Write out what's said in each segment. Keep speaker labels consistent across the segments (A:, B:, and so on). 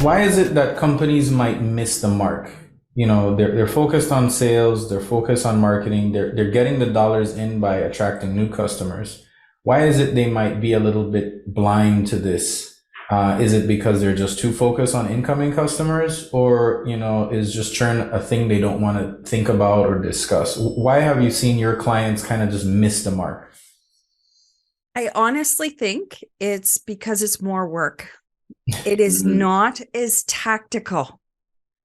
A: Why is it that companies might miss the mark? You know, they're focused on sales, they're focused on marketing, they're getting the dollars in by attracting new customers. Why is it they might be a little bit blind to this? Is it because they're just too focused on incoming customers, or is just churn a thing they don't want to think about or discuss? Why have you seen your clients kind of just miss the mark?
B: I honestly think it's because it's more work. It is not as tactical.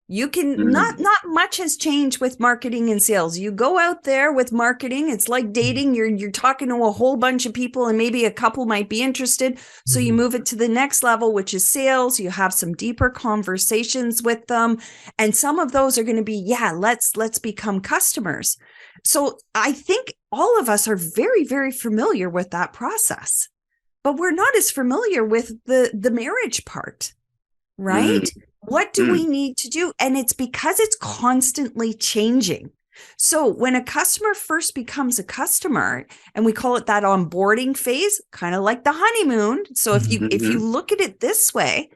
B: You can not much has changed with marketing and sales. You go out there with marketing, it's like dating. You're talking to a whole bunch of people and maybe a couple might be interested. So you move it to the next level, which is sales. You have some deeper conversations with them. And some of those are going to be, yeah, let's become customers. So I think all of us are very, very familiar with that process, but we're not as familiar with the marriage part, right? What do we need to do? And it's because it's constantly changing. So when a customer first becomes a customer, and we call it that onboarding phase, kind of like the honeymoon. So if you look at it this way,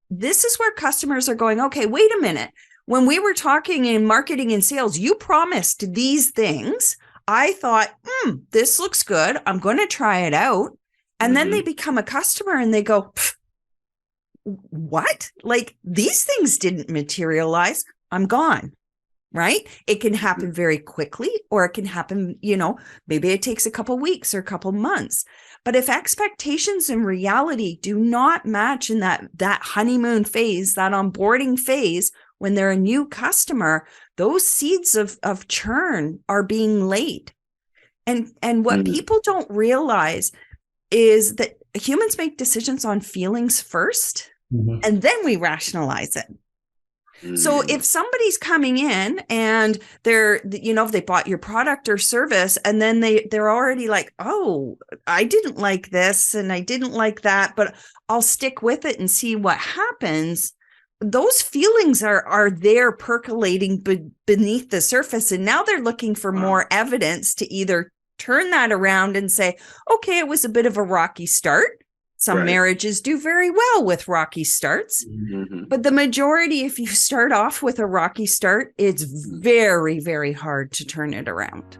B: this is where customers are going, okay, wait a minute. When we were talking in marketing and sales, you promised these things. I thought, this looks good. I'm going to try it out. And then they become a customer and they go, what? Like, these things didn't materialize. I'm gone. Right? It can happen very quickly, or it can happen, maybe it takes a couple weeks or a couple months. But if expectations and reality do not match in that honeymoon phase, that onboarding phase, when they're a new customer, those seeds of churn are being laid. And what people don't realize is that humans make decisions on feelings first, and then we rationalize it. So if somebody's coming in and they bought your product or service, and then they're already like, oh, I didn't like this and I didn't like that, but I'll stick with it and see what happens. Those feelings are there percolating beneath the surface. And now they're looking for more evidence to either turn that around and say, okay, it was a bit of a rocky start. Some marriages do very well with rocky starts, but the majority, if you start off with a rocky start, it's very, very hard to turn it around.